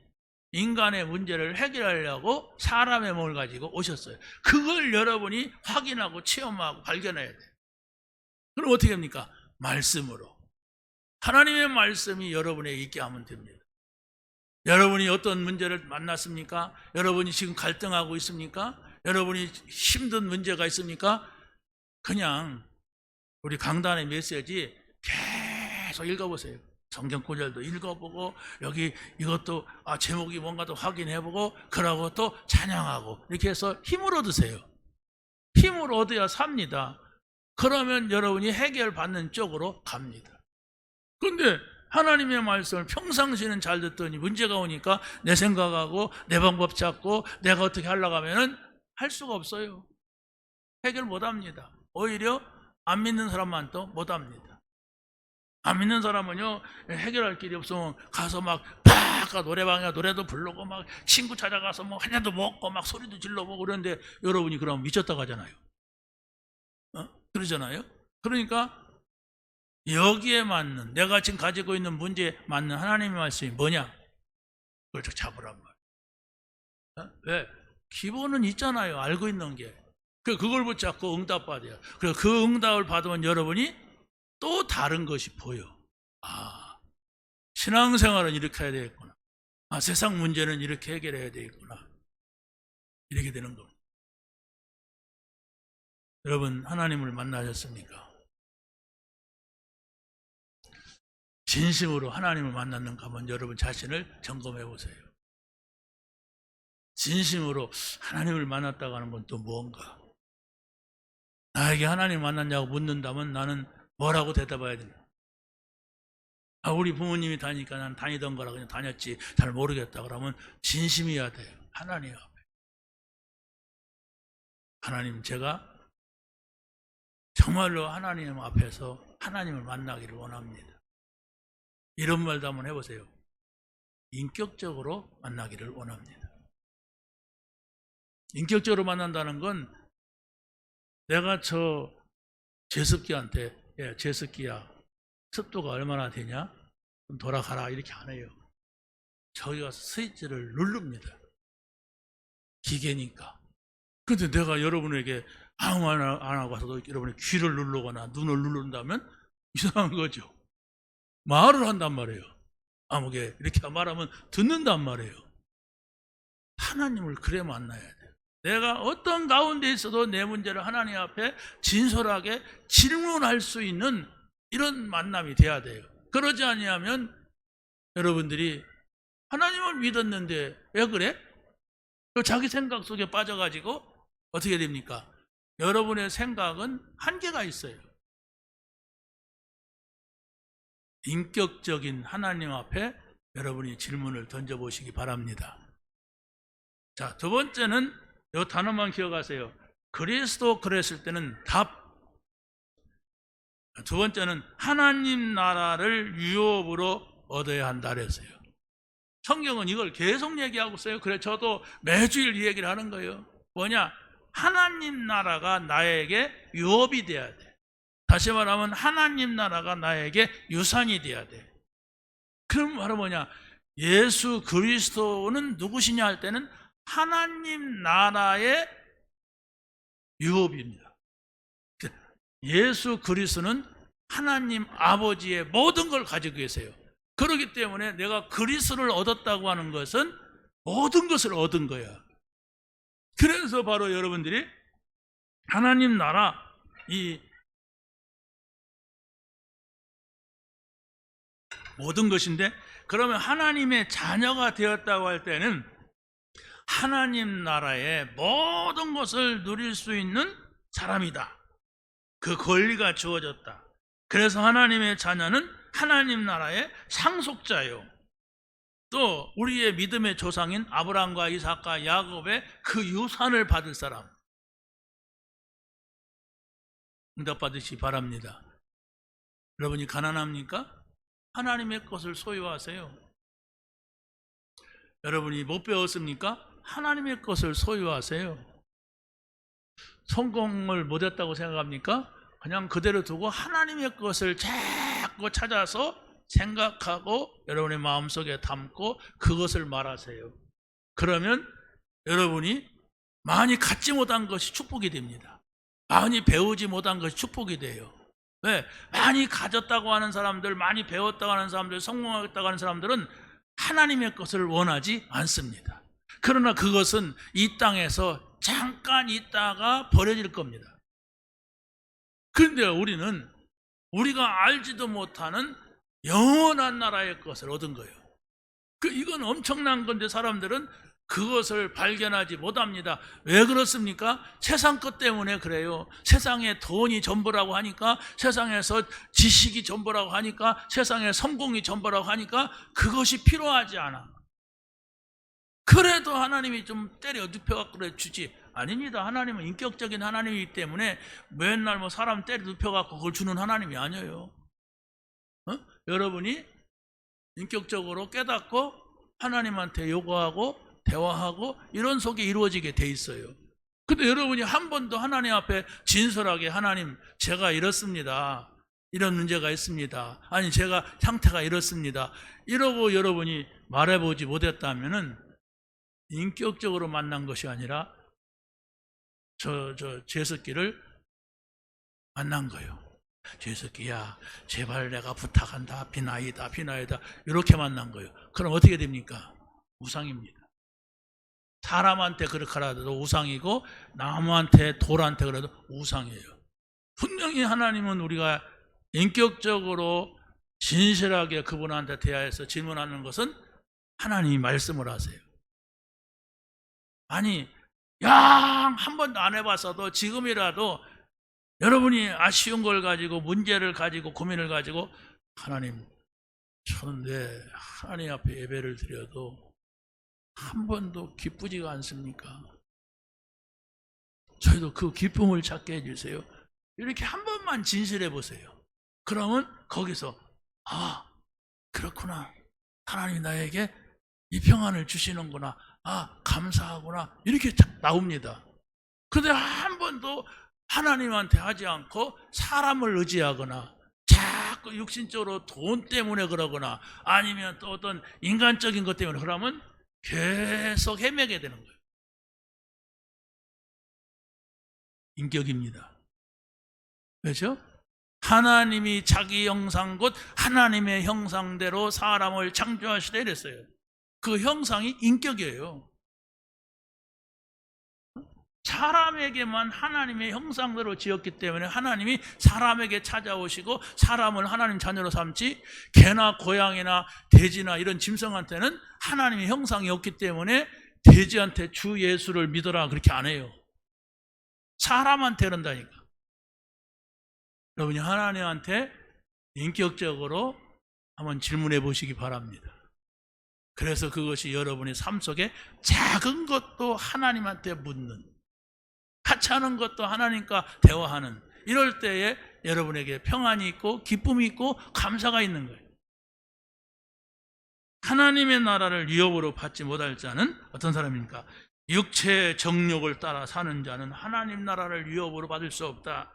인간의 문제를 해결하려고 사람의 몸을 가지고 오셨어요. 그걸 여러분이 확인하고 체험하고 발견해야 돼요. 그럼 어떻게 합니까? 말씀으로. 하나님의 말씀이 여러분에게 있게 하면 됩니다. 여러분이 어떤 문제를 만났습니까? 여러분이 지금 갈등하고 있습니까? 여러분이 힘든 문제가 있습니까? 그냥 우리 강단의 메시지 계속 읽어보세요. 성경 구절도 읽어보고 여기 이것도 제목이 뭔가도 확인해보고 그러고 또 찬양하고 이렇게 해서 힘을 얻으세요. 힘을 얻어야 삽니다. 그러면 여러분이 해결받는 쪽으로 갑니다. 그런데 하나님의 말씀을 평상시에는 잘 듣더니 문제가 오니까 내 생각하고 내 방법 찾고 내가 어떻게 하려고 하면은 할 수가 없어요. 해결 못 합니다. 오히려 안 믿는 사람만 또 못합니다. 안 믿는 사람은요, 해결할 길이 없으면 가서 막 노래방에 노래도 부르고 막 친구 찾아가서 뭐 한잔도 먹고 막 소리도 질러보고 그러는데 여러분이 그러면 미쳤다고 하잖아요. 그러잖아요. 그러니까 여기에 맞는, 내가 지금 가지고 있는 문제에 맞는 하나님의 말씀이 뭐냐? 그걸 잡으란 말이에요. 왜? 기본은 있잖아요. 알고 있는 게. 그걸 붙잡고 응답받아요. 그리고 그 응답을 받으면 여러분이 또 다른 것이 보여. 신앙생활은 이렇게 해야 되겠구나. 세상 문제는 이렇게 해결해야 되겠구나. 이렇게 되는 겁니다. 여러분, 하나님을 만나셨습니까? 진심으로 하나님을 만났는가 한번 여러분 자신을 점검해 보세요. 진심으로 하나님을 만났다고 하는 건 또 무언가? 나에게 하나님 만났냐고 묻는다면 나는 뭐라고 대답해야 되나? 우리 부모님이 다니니까 난 다니던 거라 그냥 다녔지 잘 모르겠다 그러면 진심이어야 돼요. 하나님 앞에. 하나님, 제가 정말로 하나님 앞에서 하나님을 만나기를 원합니다. 이런 말도 한번 해보세요. 인격적으로 만나기를 원합니다. 인격적으로 만난다는 건 내가 저 제습기한테, 제습기야, 습도가 얼마나 되냐? 좀 돌아가라 이렇게 안 해요. 저기 가서 스위치를 누릅니다. 기계니까. 근데 내가 여러분에게 아무 말 안 하고 와서도 여러분의 귀를 누르거나 눈을 누른다면 이상한 거죠. 말을 한단 말이에요. 아무게 이렇게 말하면 듣는단 말이에요. 하나님을 그래 만나야 돼요. 내가 어떤 가운데 있어도 내 문제를 하나님 앞에 진솔하게 질문할 수 있는 이런 만남이 돼야 돼요. 그러지 아니하면 여러분들이 하나님을 믿었는데 왜 그래? 자기 생각 속에 빠져가지고 어떻게 됩니까? 여러분의 생각은 한계가 있어요. 인격적인 하나님 앞에 여러분이 질문을 던져보시기 바랍니다. 자, 두 번째는 이 단어만 기억하세요. 그리스도 그랬을 때는 답. 두 번째는 하나님 나라를 유업으로 얻어야 한다 그랬어요. 성경은 이걸 계속 얘기하고 있어요. 그래 저도 매주일 이 얘기를 하는 거예요. 뭐냐? 하나님 나라가 나에게 유업이 돼야 돼. 다시 말하면 하나님 나라가 나에게 유산이 돼야 돼. 그럼 바로 뭐냐? 예수 그리스도는 누구시냐 할 때는 하나님 나라의 유업입니다. 예수 그리스도는 하나님 아버지의 모든 걸 가지고 계세요. 그렇기 때문에 내가 그리스도를 얻었다고 하는 것은 모든 것을 얻은 거야. 그래서 바로 여러분들이 하나님 나라, 이 모든 것인데, 그러면 하나님의 자녀가 되었다고 할 때는 하나님 나라의 모든 것을 누릴 수 있는 사람이다. 그 권리가 주어졌다. 그래서 하나님의 자녀는 하나님 나라의 상속자요. 또 우리의 믿음의 조상인 아브라함과 이삭과 야곱의 그 유산을 받을 사람. 응답받으시기 바랍니다. 여러분이 가난합니까? 하나님의 것을 소유하세요. 여러분이 못 배웠습니까? 하나님의 것을 소유하세요. 성공을 못했다고 생각합니까? 그냥 그대로 두고 하나님의 것을 자꾸 찾아서 생각하고 여러분의 마음속에 담고 그것을 말하세요. 그러면 여러분이 많이 갖지 못한 것이 축복이 됩니다. 많이 배우지 못한 것이 축복이 돼요. 왜? 많이 가졌다고 하는 사람들, 많이 배웠다고 하는 사람들, 성공하겠다고 하는 사람들은 하나님의 것을 원하지 않습니다. 그러나 그것은 이 땅에서 잠깐 있다가 버려질 겁니다. 그런데 우리는 우리가 알지도 못하는 영원한 나라의 것을 얻은 거예요. 이건 엄청난 건데 사람들은 그것을 발견하지 못합니다. 왜 그렇습니까? 세상 것 때문에 그래요. 세상에 돈이 전부라고 하니까, 세상에서 지식이 전부라고 하니까, 세상에 성공이 전부라고 하니까 그것이 필요하지 않아. 그래도 하나님이 좀 때려 눕혀갖고 그래 주지. 아닙니다. 하나님은 인격적인 하나님이기 때문에 맨날 뭐 사람 때려 눕혀갖고 그걸 주는 하나님이 아니에요. 여러분이 인격적으로 깨닫고 하나님한테 요구하고 대화하고 이런 속에 이루어지게 돼 있어요. 근데 여러분이 한 번도 하나님 앞에 진솔하게 하나님 제가 이렇습니다. 이런 문제가 있습니다. 아니 제가 상태가 이렇습니다. 이러고 여러분이 말해보지 못했다면은 인격적으로 만난 것이 아니라 제석기를 만난 거예요. 제석기야 제발 내가 부탁한다. 비나이다 이렇게 만난 거예요. 그럼 어떻게 됩니까? 우상입니다. 사람한테 그렇게 하라도 우상이고 나무한테 돌한테 그래도 우상이에요. 분명히 하나님은 우리가 인격적으로 진실하게 그분한테 대하여서 질문하는 것은 하나님이 말씀을 하세요. 아니 양 한 번도 안 해봤어도 지금이라도 여러분이 아쉬운 걸 가지고 문제를 가지고 고민을 가지고 하나님 저는 왜 하나님 앞에 예배를 드려도 한 번도 기쁘지가 않습니까? 저희도 그 기쁨을 찾게 해주세요. 이렇게 한 번만 진실해 보세요. 그러면 거기서 아 그렇구나 하나님이 나에게 이 평안을 주시는구나 아 감사하구나 이렇게 나옵니다. 그런데 한 번도 하나님한테 하지 않고 사람을 의지하거나 자꾸 육신적으로 돈 때문에 그러거나 아니면 또 어떤 인간적인 것 때문에 그러면 계속 헤매게 되는 거예요. 인격입니다. 그렇죠? 하나님이 자기 형상 곧 하나님의 형상대로 사람을 창조하시되 이랬어요. 그 형상이 인격이에요. 사람에게만 하나님의 형상대로 지었기 때문에 하나님이 사람에게 찾아오시고 사람을 하나님 자녀로 삼지 개나 고양이나 돼지나 이런 짐승한테는 하나님의 형상이 없기 때문에 돼지한테 주 예수를 믿어라 그렇게 안 해요. 사람한테 그런다니까. 여러분이 하나님한테 인격적으로 한번 질문해 보시기 바랍니다. 그래서 그것이 여러분의 삶 속에 작은 것도 하나님한테 묻는 하찮은 것도 하나님과 대화하는 이럴 때에 여러분에게 평안이 있고 기쁨이 있고 감사가 있는 거예요. 하나님의 나라를 위협으로 받지 못할 자는 어떤 사람입니까? 육체의 정욕을 따라 사는 자는 하나님 나라를 위협으로 받을 수 없다.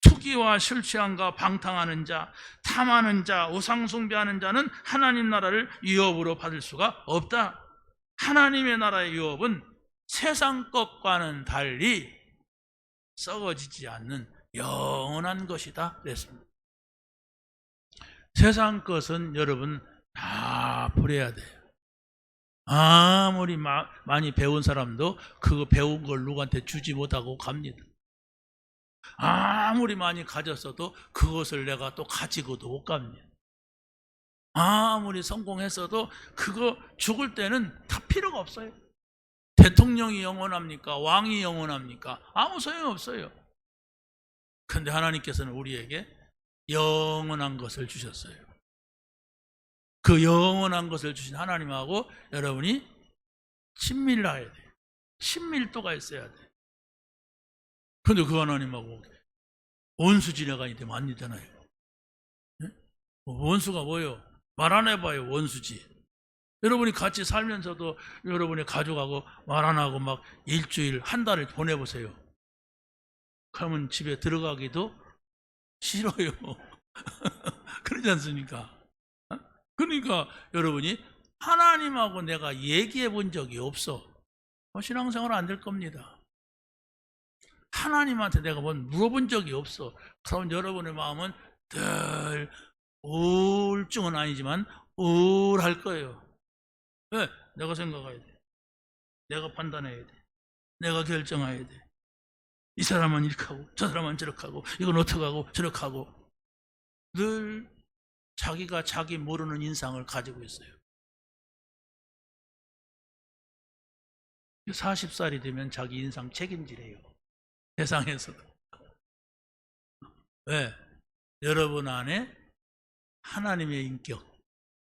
투기와 술 취함과 방탕하는 자, 탐하는 자, 우상 숭배하는 자는 하나님 나라를 위협으로 받을 수가 없다. 하나님의 나라의 위협은 세상 것과는 달리 썩어지지 않는 영원한 것이다 그랬습니다. 세상 것은 여러분 다 버려야 돼요. 아무리 많이 배운 사람도 그거 배운 걸 누구한테 주지 못하고 갑니다. 아무리 많이 가졌어도 그것을 내가 또 가지고도 못 갑니다. 아무리 성공했어도 그거 죽을 때는 다 필요가 없어요. 대통령이 영원합니까? 왕이 영원합니까? 아무 소용없어요. 그런데 하나님께서는 우리에게 영원한 것을 주셨어요. 그 영원한 것을 주신 하나님하고 여러분이 친밀해야 돼요. 친밀도가 있어야 돼요. 그런데 그 하나님하고 원수 지내가 되면 안 되잖아요. 원수가 뭐예요? 말 안 해봐요. 원수지. 여러분이 같이 살면서도 여러분의 가족하고 말 안 하고 막 일주일, 한 달을 보내보세요. 그러면 집에 들어가기도 싫어요. 그러지 않습니까? 그러니까 여러분이 하나님하고 내가 얘기해 본 적이 없어. 신앙생활은 안 될 겁니다. 하나님한테 내가 뭐 물어본 적이 없어. 그럼 여러분의 마음은 늘 우울증은 아니지만 우울할 거예요. 왜? 내가 생각해야 돼. 내가 판단해야 돼. 내가 결정해야 돼. 이 사람은 이렇게 하고 저 사람은 저렇게 하고 이건 어떻게 하고 저렇게 하고 늘 자기가 자기 모르는 인상을 가지고 있어요. 40살이 되면 자기 인상 책임지래요. 세상에서도. 왜? 여러분 안에 하나님의 인격,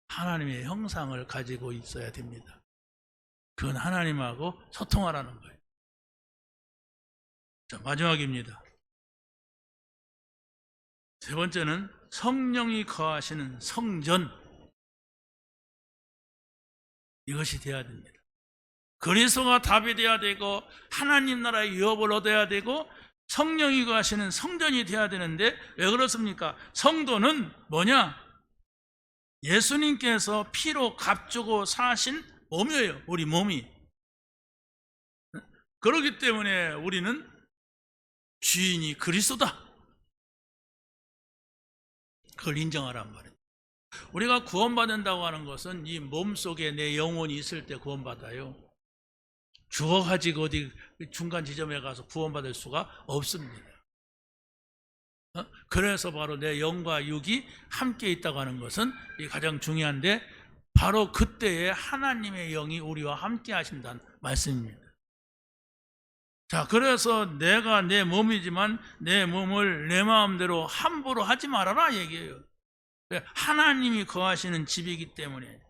하나님의 형상을 가지고 있어야 됩니다. 그건 하나님하고 소통하라는 거예요. 자, 마지막입니다. 세 번째는 성령이 거하시는 성전. 이것이 돼야 됩니다. 그리스도가 답이 돼야 되고 하나님 나라의 유업을 얻어야 되고 성령이 거하시는 성전이 돼야 되는데 왜 그렇습니까? 성도는 뭐냐? 예수님께서 피로 값주고 사신 몸이에요. 우리 몸이. 그렇기 때문에 우리는 주인이 그리스도다. 그걸 인정하란 말이에요. 우리가 구원받는다고 하는 것은 이 몸속에 내 영혼이 있을 때 구원받아요. 죽어가지고 어디 중간 지점에 가서 구원받을 수가 없습니다. 그래서 바로 내 영과 육이 함께 있다고 하는 것은 가장 중요한데 바로 그때에 하나님의 영이 우리와 함께 하신다는 말씀입니다. 자, 그래서 내가 내 몸이지만 내 몸을 내 마음대로 함부로 하지 말아라 얘기해요. 하나님이 거하시는 집이기 때문에.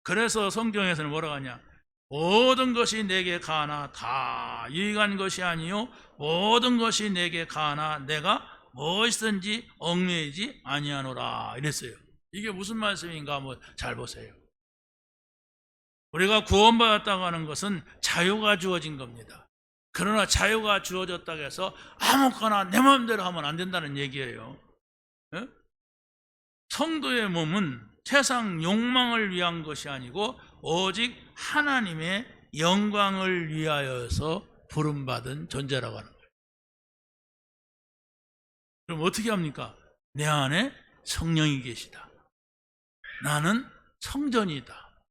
그래서 성경에서는 뭐라고 하냐? 모든 것이 내게 가나 다 유익한 것이 아니요 모든 것이 내게 가나 내가 무엇이든지 얽매이지 아니하노라 이랬어요. 이게 무슨 말씀인가 한번 잘 보세요. 우리가 구원받았다고 하는 것은 자유가 주어진 겁니다. 그러나 자유가 주어졌다고 해서 아무거나 내 마음대로 하면 안 된다는 얘기예요. 성도의 몸은 세상 욕망을 위한 것이 아니고 오직 하나님의 영광을 위하여서 부름받은 존재라고 하는 거예요. 그럼 어떻게 합니까? 내 안에 성령이 계시다. 나는 성전이다.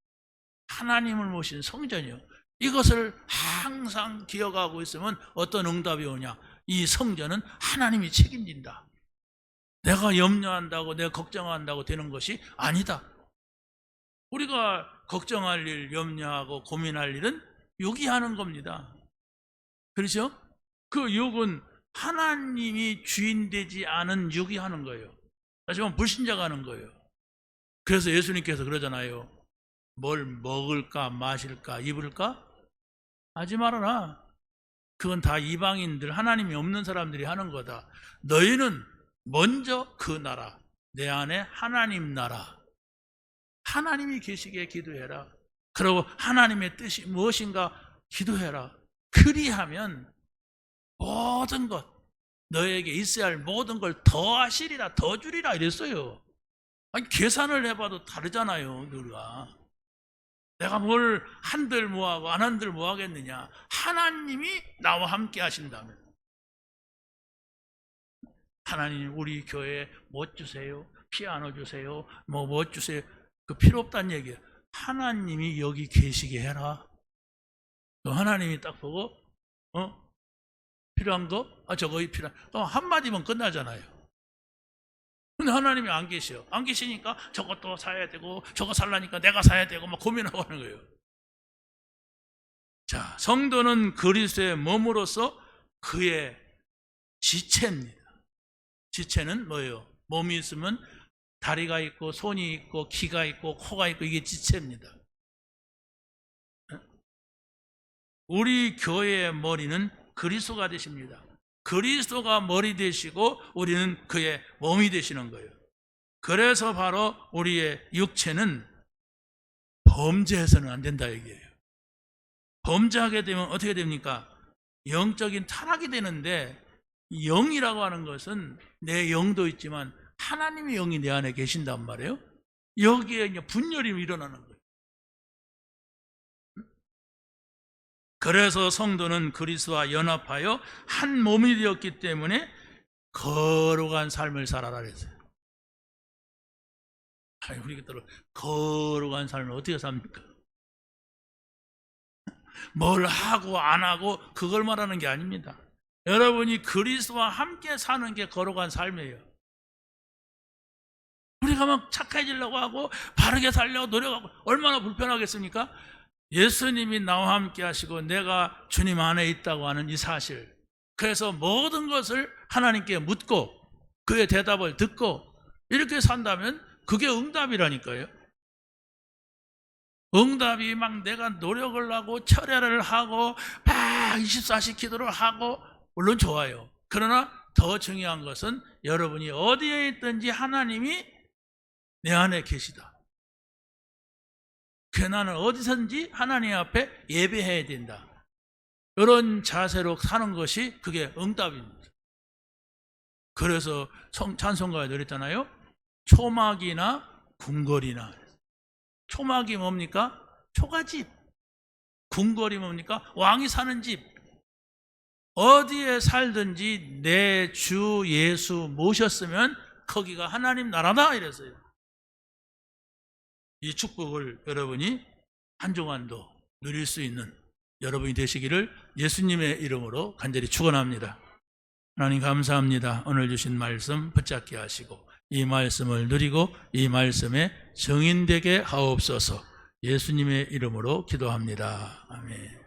하나님을 모신 성전이요. 이것을 항상 기억하고 있으면 어떤 응답이 오냐? 이 성전은 하나님이 책임진다. 내가 염려한다고 내가 걱정한다고 되는 것이 아니다. 우리가 걱정할 일, 염려하고 고민할 일은 육이 하는 겁니다. 그렇죠? 그 육은 하나님이 주인 되지 않은 육이 하는 거예요. 하지만 불신자가 하는 거예요. 그래서 예수님께서 그러잖아요. 뭘 먹을까 마실까 입을까 하지 말아라. 그건 다 이방인들 하나님이 없는 사람들이 하는 거다. 너희는 먼저 그 나라 내 안에 하나님 나라 하나님이 계시게 기도해라. 그리고 하나님의 뜻이 무엇인가 기도해라. 그리하면 모든 것 너에게 있어야 할 모든 걸 더하시리라 더 주리라 이랬어요. 아니 계산을 해봐도 다르잖아요. 우리가 내가 뭘 한들 뭐하고 안 한들 뭐하겠느냐. 하나님이 나와 함께 하신다면 하나님 우리 교회에 못 주세요. 피아노 주세요. 못 주세요. 그 필요 없다는 얘기예요. 하나님이 여기 계시게 해라. 하나님이 딱 보고 필요한 거? 저거 필요한 한마디면 끝나잖아요. 근데 하나님이 안 계셔. 안 계시니까 저것도 사야 되고 저거 살라니까 내가 사야 되고 막 고민하고 하는 거예요. 자, 성도는 그리스도의 몸으로서 그의 지체입니다. 지체는 뭐예요? 몸이 있으면 다리가 있고 손이 있고 귀가 있고 코가 있고 이게 지체입니다. 우리 교회의 머리는 그리스도가 되십니다. 그리스도가 머리 되시고 우리는 그의 몸이 되시는 거예요. 그래서 바로 우리의 육체는 범죄해서는 안 된다 얘기예요. 범죄하게 되면 어떻게 됩니까? 영적인 타락이 되는데 영이라고 하는 것은 내 영도 있지만 하나님의 영이 내 안에 계신단 말이에요. 여기에 이제 분열이 일어나는 거예요. 그래서 성도는 그리스도와 연합하여 한 몸이 되었기 때문에 거룩한 삶을 살아라 그랬어요. 우리가 또 거룩한 삶을 어떻게 삽니까? 뭘 하고 안 하고 그걸 말하는 게 아닙니다. 여러분이 그리스도와 함께 사는 게 거룩한 삶이에요. 우리가 막 착해지려고 하고 바르게 살려고 노력하고 얼마나 불편하겠습니까? 예수님이 나와 함께 하시고 내가 주님 안에 있다고 하는 이 사실, 그래서 모든 것을 하나님께 묻고 그의 대답을 듣고 이렇게 산다면 그게 응답이라니까요. 응답이 막 내가 노력을 하고 철야를 하고 막 24시 기도를 하고 물론 좋아요. 그러나 더 중요한 것은 여러분이 어디에 있든지 하나님이 내 안에 계시다. 그 나는 어디서든지 하나님 앞에 예배해야 된다. 이런 자세로 사는 것이 그게 응답입니다. 그래서 찬송가에 그랬잖아요. 초막이나 궁궐이나. 초막이 뭡니까? 초가집. 궁궐이 뭡니까? 왕이 사는 집. 어디에 살든지 내 주 예수 모셨으면 거기가 하나님 나라다 이랬어요. 이 축복을 여러분이 한 주간도 누릴 수 있는 여러분이 되시기를 예수님의 이름으로 간절히 축원합니다. 하나님 감사합니다. 오늘 주신 말씀 붙잡게 하시고 이 말씀을 누리고 이 말씀에 정인되게 하옵소서. 예수님의 이름으로 기도합니다. 아멘.